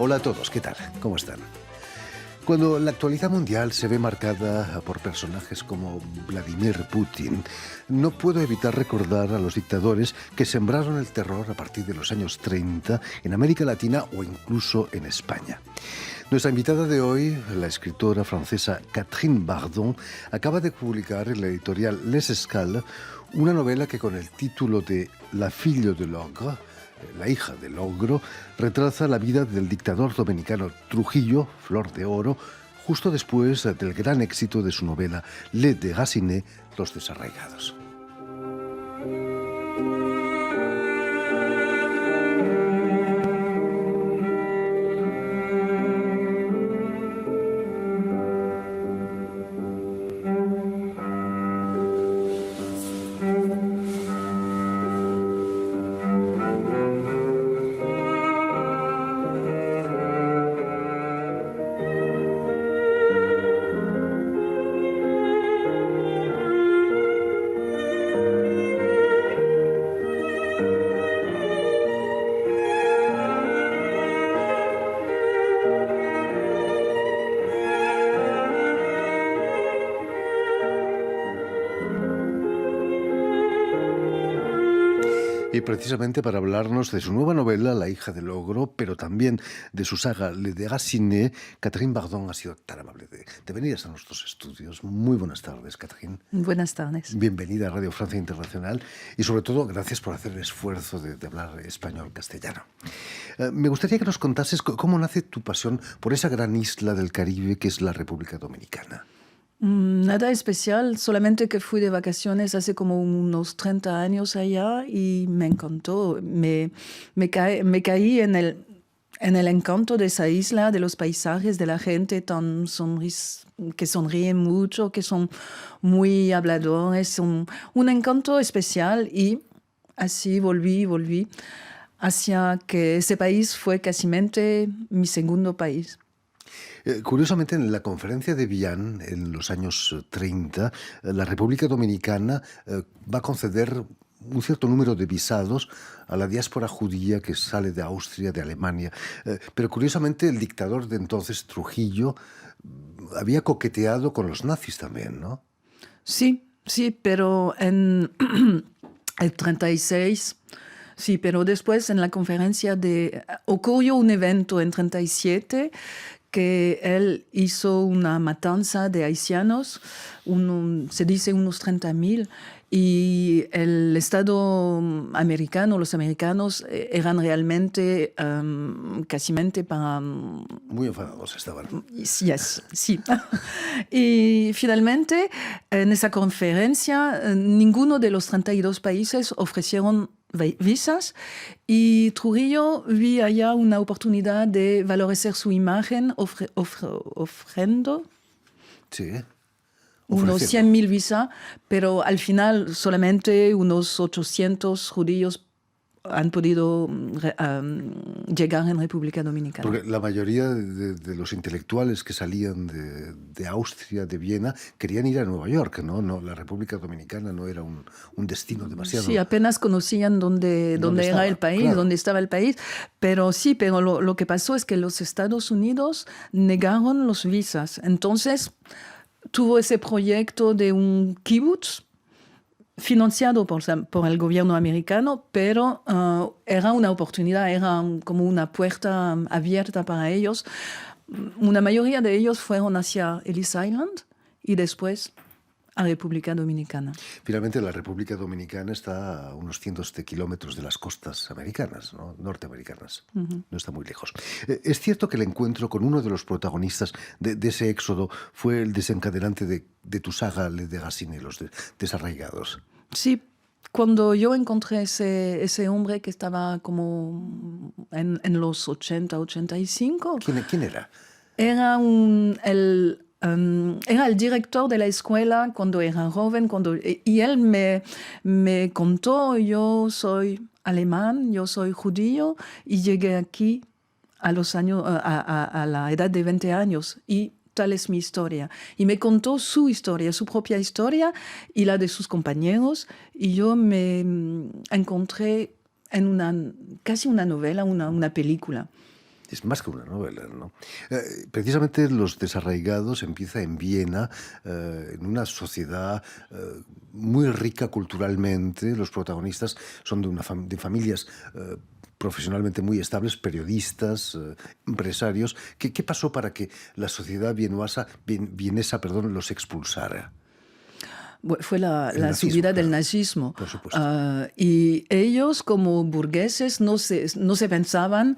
Hola a todos, ¿qué tal? ¿Cómo están? Cuando la actualidad mundial se ve marcada por personajes como Vladimir Putin, no puedo evitar recordar a los dictadores que sembraron el terror a partir de los años 30 en América Latina o incluso en España. Nuestra invitada de hoy, la escritora francesa Catherine Bardon, acaba de publicar en la editorial Les Escales una novela que con el título de La fille de l'ogre, la hija del ogro, retrata la vida del dictador dominicano Trujillo, Flor de Oro, justo después del gran éxito de su novela Les Déracinés, Los Desarraigados. Y precisamente para hablarnos de su nueva novela, La hija del ogro, pero también de su saga Les Déracinés, Catherine Bardon ha sido tan amable de venir a nuestros estudios. Muy buenas tardes, Catherine. Buenas tardes. Bienvenida a Radio Francia Internacional y sobre todo gracias por hacer el esfuerzo de hablar español-castellano. Me gustaría que nos contases cómo nace tu pasión por esa gran isla del Caribe que es la República Dominicana. Nada especial, solamente que fui de vacaciones hace como unos 30 años allá y me encantó. Me caí en el encanto de esa isla, de los paisajes, de la gente que sonríe mucho, que son muy habladores, un encanto especial y así volví hacia que ese país fue casi mi segundo país. Curiosamente, en la conferencia de Vian, en los años 30, la República Dominicana va a conceder un cierto número de visados a la diáspora judía que sale de Austria, de Alemania. Pero curiosamente, el dictador de entonces, Trujillo, había coqueteado con los nazis también, ¿no? Sí, pero en el 36... Sí, pero después en la conferencia ocurrió un evento en 37 que él hizo una matanza de haitianos, se dice unos 30,000, y el Estado americano, los americanos eran realmente casi para... Muy enfadados estaban. Sí. Y finalmente, en esa conferencia, ninguno de los 32 países ofrecieron visas y Trujillo vi allá una oportunidad de valorizar su imagen ofrendo unos 100,000 visas, pero al final solamente unos 800 judíos han podido llegar en República Dominicana. Porque la mayoría de los intelectuales que salían de Austria, de Viena, querían ir a Nueva York, ¿no? La República Dominicana no era un destino demasiado... Sí, apenas conocían dónde era el país, claro. Dónde estaba el país. Pero sí, lo que pasó es que los Estados Unidos negaron los visas. Entonces, tuvo ese proyecto de un kibutz, financiado por el gobierno americano, pero era una oportunidad, era como una puerta abierta para ellos. Una mayoría de ellos fueron hacia Ellis Island y después a República Dominicana. Finalmente, la República Dominicana está a unos cientos de kilómetros de las costas americanas, ¿no? Norteamericanas. Uh-huh. No está muy lejos. ¿Es cierto que el encuentro con uno de los protagonistas de ese éxodo fue el desencadenante de tu saga Les Déracinés, Los Desarraigados? Sí, cuando yo encontré ese hombre que estaba como en los 80, 85... ¿Quién era? Era era el director de la escuela cuando era joven, y él me contó, yo soy alemán, yo soy judío, y llegué aquí a la edad de 20 años, y tal es mi historia. Y me contó su historia, su propia historia, y la de sus compañeros, y yo me encontré en casi una novela, una película. Es más que una novela, ¿no? Precisamente Los desarraigados empieza en Viena, en una sociedad muy rica culturalmente. Los protagonistas son de familias profesionalmente muy estables, periodistas, empresarios. ¿Qué pasó para que la sociedad vienesa, los expulsara? Fue la nazismo, subida claro, del nazismo. por supuesto. Y ellos, como burgueses, no se pensaban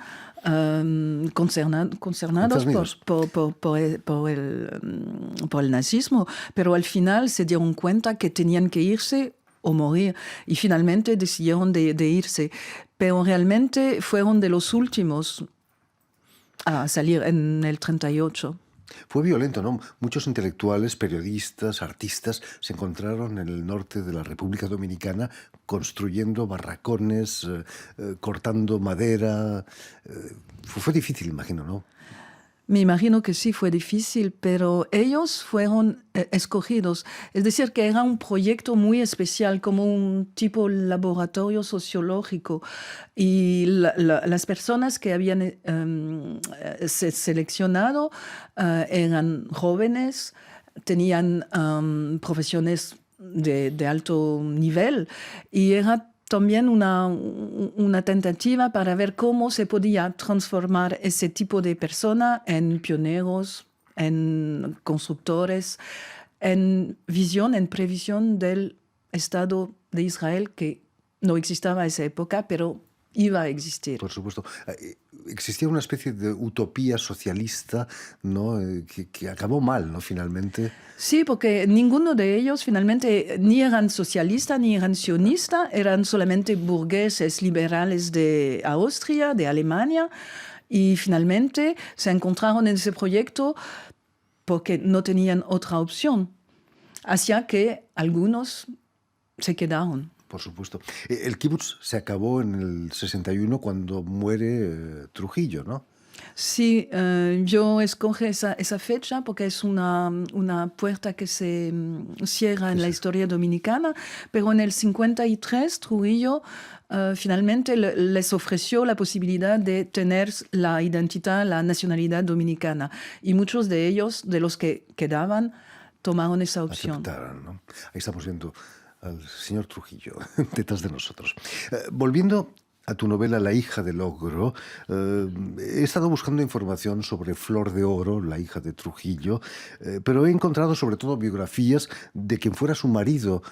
concernados por el nazismo, pero al final se dieron cuenta que tenían que irse o morir, y finalmente decidieron de irse. Pero realmente fueron de los últimos a salir en el 38. Fue violento, ¿no? Muchos intelectuales, periodistas, artistas se encontraron en el norte de la República Dominicana construyendo barracones, cortando madera. Fue difícil, imagino, ¿no? Me imagino que sí fue difícil, pero ellos fueron escogidos. Es decir, que era un proyecto muy especial, como un tipo laboratorio sociológico. Y las personas que habían seleccionado eran jóvenes, tenían profesiones de alto nivel, y era también una tentativa para ver cómo se podía transformar ese tipo de persona en pioneros, en constructores, en previsión del Estado de Israel, que no existía a esa época, pero iba a existir. Por supuesto. Existía una especie de utopía socialista, ¿no? que acabó mal, ¿no? Finalmente. Sí, porque ninguno de ellos finalmente ni eran socialistas ni eran sionistas, eran solamente burgueses liberales de Austria, de Alemania, y finalmente se encontraron en ese proyecto porque no tenían otra opción, hacia que algunos se quedaron. Por supuesto. El kibutz se acabó en el 61 cuando muere Trujillo, ¿no? Sí, yo escogí esa fecha porque es una puerta que se cierra en la historia dominicana, pero en el 53 Trujillo finalmente les ofreció la posibilidad de tener la identidad, la nacionalidad dominicana, y muchos de ellos, de los que quedaban, tomaron esa opción. Aceptaron, ¿no? Ahí estamos viendo al señor Trujillo detrás de nosotros. Volviendo a tu novela La hija del ogro, he estado buscando información sobre Flor de Oro, la hija de Trujillo, pero he encontrado sobre todo biografías de quien fuera su marido,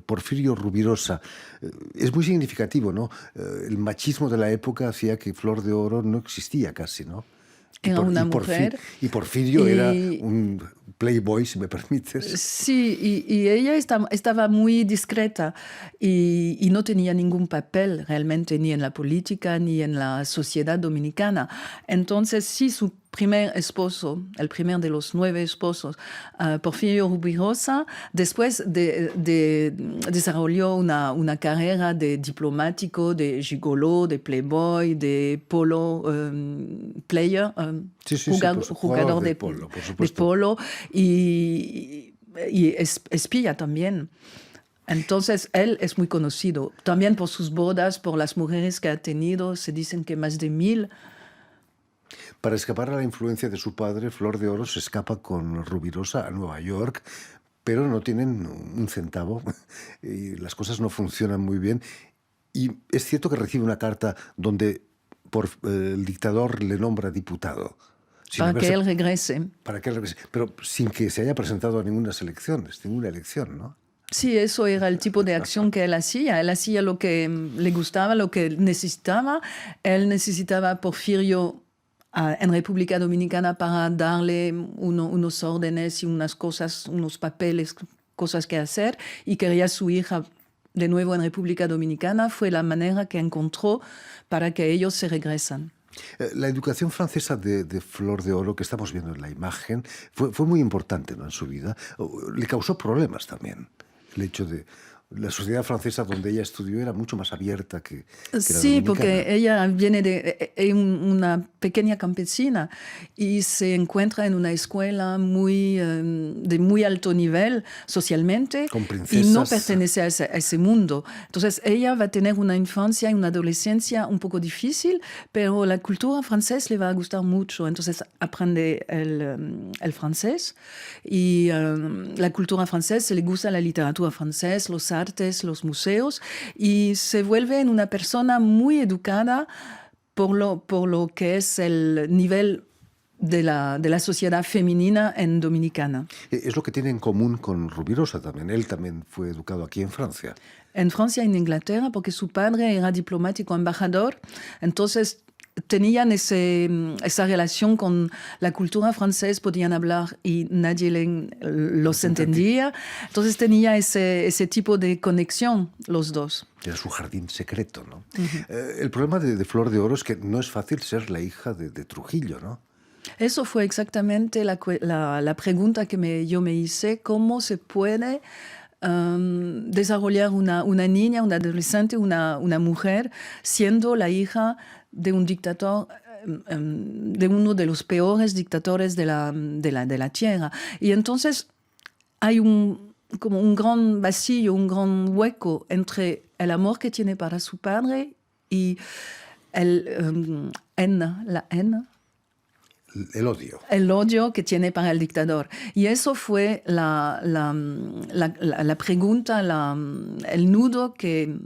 Porfirio Rubirosa. Es muy significativo, ¿no? El machismo de la época hacía que Flor de Oro no existía casi, ¿no? Era una mujer. Y Porfirio era un playboy, si me permites. Sí, y ella estaba muy discreta y no tenía ningún papel realmente ni en la política ni en la sociedad dominicana. Entonces, sí, su primer esposo, el primer de los 9 esposos, Porfirio Rubirosa, después desarrolló una carrera de diplomático, de gigolo, de playboy, de polo player, jugador de polo, por supuesto. De polo y espía también. Entonces, él es muy conocido, también por sus bodas, por las mujeres que ha tenido, se dicen que más de 1000. Para escapar a la influencia de su padre, Flor de Oro se escapa con Rubirosa a Nueva York, pero no tienen un centavo y las cosas no funcionan muy bien. Y es cierto que recibe una carta donde el dictador le nombra diputado. Para que él regrese. Para que él regrese, pero sin que se haya presentado a ninguna elección, ¿no? Sí, eso era el tipo de acción que él hacía. Él hacía lo que le gustaba, lo que necesitaba. Él necesitaba a Porfirio en República Dominicana para darle unos órdenes y unas cosas, unos papeles, cosas que hacer, y quería a su hija de nuevo en República Dominicana. Fue la manera que encontró para que ellos se regresan. La educación francesa de Flor de Oro, que estamos viendo en la imagen, fue muy importante, ¿no?, en su vida. Le causó problemas también el hecho de La sociedad francesa donde ella estudió era mucho más abierta que la Sí, dominicana. porque ella viene de una pequeña campesina y se encuentra en una escuela de muy alto nivel socialmente Con y no princesas. pertenece a ese mundo. Entonces ella va a tener una infancia y una adolescencia un poco difícil, pero la cultura francesa le va a gustar mucho. Entonces aprende el francés y la cultura francesa, le gusta la literatura francesa, los artes, los museos, y se vuelve una persona muy educada por lo que es el nivel de la sociedad femenina en Dominicana. Es lo que tiene en común con Rubirosa también. Él también fue educado aquí en Francia. En Francia y en Inglaterra, porque su padre era diplomático embajador, entonces tenían esa relación con la cultura francesa, podían hablar y nadie los entendía. Entonces tenía ese tipo de conexión los dos. Era su jardín secreto, ¿no? El problema de Flor de Oro es que no es fácil ser la hija de Trujillo, ¿no? Eso fue exactamente la pregunta que yo me hice, ¿cómo se puede desarrollar una niña, una adolescente, una mujer, siendo la hija de un dictador, de uno de los peores dictadores de la tierra? Y entonces hay como un gran vacío, un gran hueco entre el amor que tiene para su padre y la haine. El odio. El odio que tiene para el dictador. Y eso fue la pregunta, el nudo que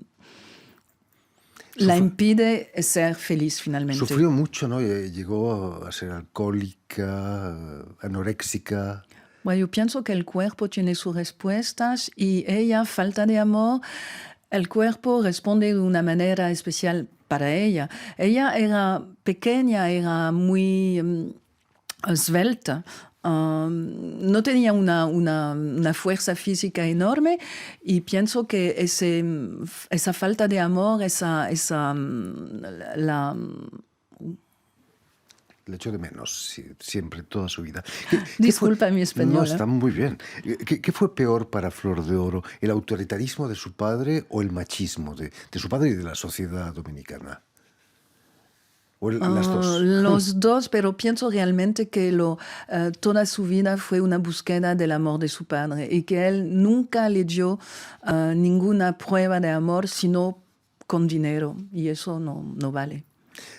la impide ser feliz finalmente. Sufrió mucho, ¿no? Llegó a ser alcohólica, anoréxica. Bueno, yo pienso que el cuerpo tiene sus respuestas y ella, falta de amor, el cuerpo responde de una manera especial para ella. Ella era pequeña, era muy esbelta, no tenía una fuerza física enorme y pienso que esa falta de amor, Le echó de menos siempre, toda su vida. Disculpa mi español. No, está muy bien. ¿Qué fue peor para Flor de Oro? ¿El autoritarismo de su padre o el machismo de su padre y de la sociedad dominicana? ¿O las dos? Los dos, pero pienso realmente que toda su vida fue una búsqueda del amor de su padre y que él nunca le dio ninguna prueba de amor, sino con dinero, y eso no vale.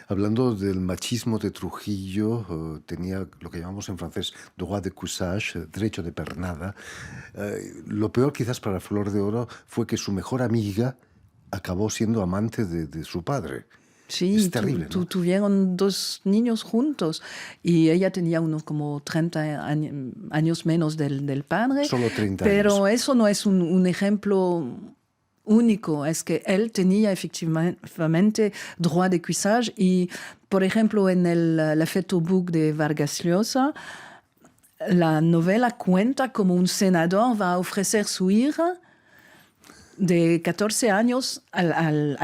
Hablando del machismo de Trujillo, tenía lo que llamamos en francés droit de cuissage, derecho de pernada. Lo peor quizás para Flor de Oro fue que su mejor amiga acabó siendo amante de su padre. Sí, es terrible, ¿no? Tuvieron 2 niños juntos y ella tenía unos como 30 años menos del padre. Solo 30 pero años. eso no es un ejemplo único, es que él tenía efectivamente droit de cuissage y, por ejemplo, en la Photo Book de Vargas Llosa, la novela cuenta como un senador va a ofrecer su hija de 14 años al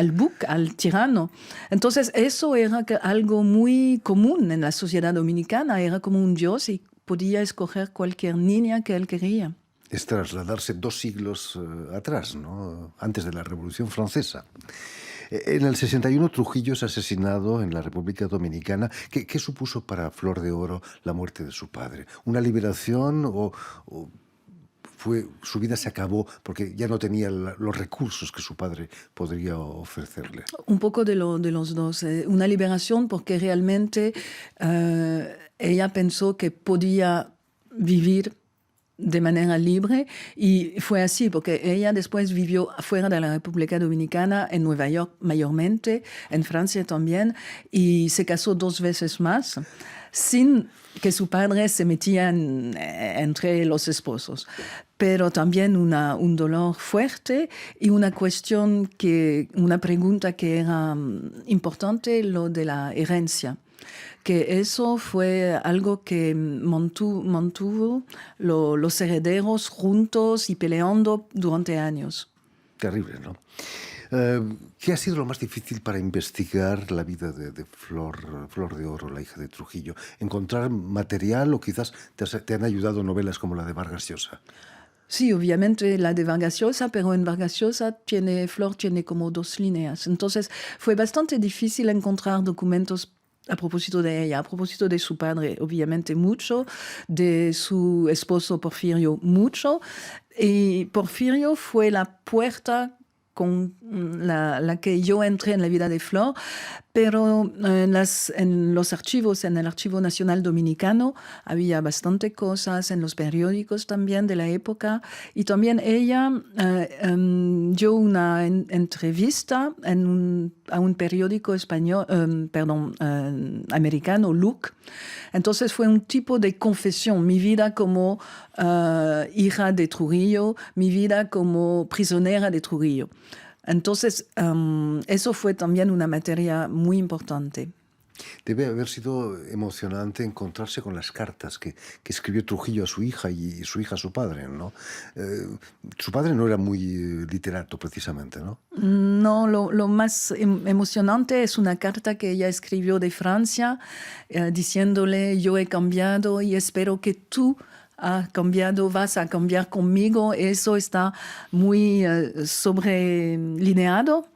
tirano. Entonces eso era algo muy común en la sociedad dominicana, era como un dios y podía escoger cualquier niña que él quería. Es trasladarse 2 siglos atrás, ¿no? Antes de la Revolución Francesa. En el 61 Trujillo es asesinado en la República Dominicana. ¿Qué supuso para Flor de Oro la muerte de su padre? ¿Una liberación o su vida se acabó porque ya no tenía los recursos que su padre podría ofrecerle? Un poco de los dos. Una liberación porque realmente ella pensó que podía vivir de manera libre y fue así porque ella después vivió fuera de la República Dominicana, en Nueva York mayormente, en Francia también, y se casó 2 veces más sin que su padre se metía entre los esposos. Pero también un dolor fuerte y una pregunta que era importante, lo de la herencia. Que eso fue algo que mantuvo los herederos juntos y peleando durante años. Terrible, ¿no? ¿Qué ha sido lo más difícil para investigar la vida de Flor de Oro, la hija de Trujillo? ¿Encontrar material o quizás te han ayudado novelas como la de Vargas Llosa? Sí, obviamente la de Vargas Llosa, pero en Vargas Llosa Flor tiene como 2 líneas. Entonces fue bastante difícil encontrar documentos a propósito de ella, a propósito de su padre, obviamente mucho, de su esposo Porfirio mucho. Y Porfirio fue la puerta con la que yo entré en la vida de Flor, pero en los archivos, en el Archivo Nacional Dominicano, había bastante cosas, en los periódicos también de la época, y también ella dio una entrevista a un periódico español, americano, Look. Entonces fue un tipo de confesión, mi vida como hija de Trujillo, mi vida como prisionera de Trujillo. Entonces, eso fue también una materia muy importante. Debe haber sido emocionante encontrarse con las cartas que escribió Trujillo a su hija y su hija a su padre, ¿no? Su padre no era muy literato, precisamente, ¿no? No, lo más emocionante es una carta que ella escribió de Francia, diciéndole, yo he cambiado y espero que tú has cambiado, vas a cambiar conmigo. Eso está muy sobrelineado.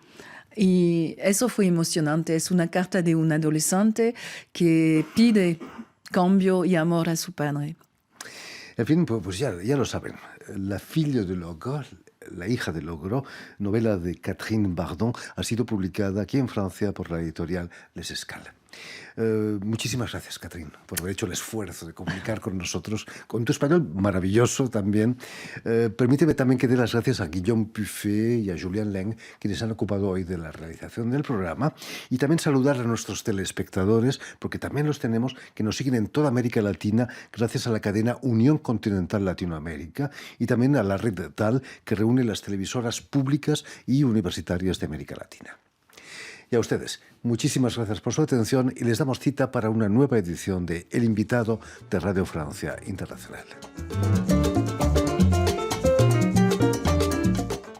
Y eso fue emocionante. Es una carta de un adolescente que pide cambio y amor a su padre. En fin, pues ya lo saben. La fille de Logre, la hija de Logre, novela de Catherine Bardon, ha sido publicada aquí en Francia por la editorial Les Escales. Muchísimas gracias, Catherine, por haber hecho el esfuerzo de comunicar con nosotros, con tu español maravilloso también. Permíteme también que dé las gracias a Guillaume Puffet y a Julien Leng, quienes han ocupado hoy de la realización del programa, y también saludar a nuestros telespectadores, porque también los tenemos, que nos siguen en toda América Latina gracias a la cadena Unión Continental Latinoamérica y también a la red TAL, que reúne las televisoras públicas y universitarias de América Latina. Y a ustedes, muchísimas gracias por su atención y les damos cita para una nueva edición de El Invitado de Radio Francia Internacional.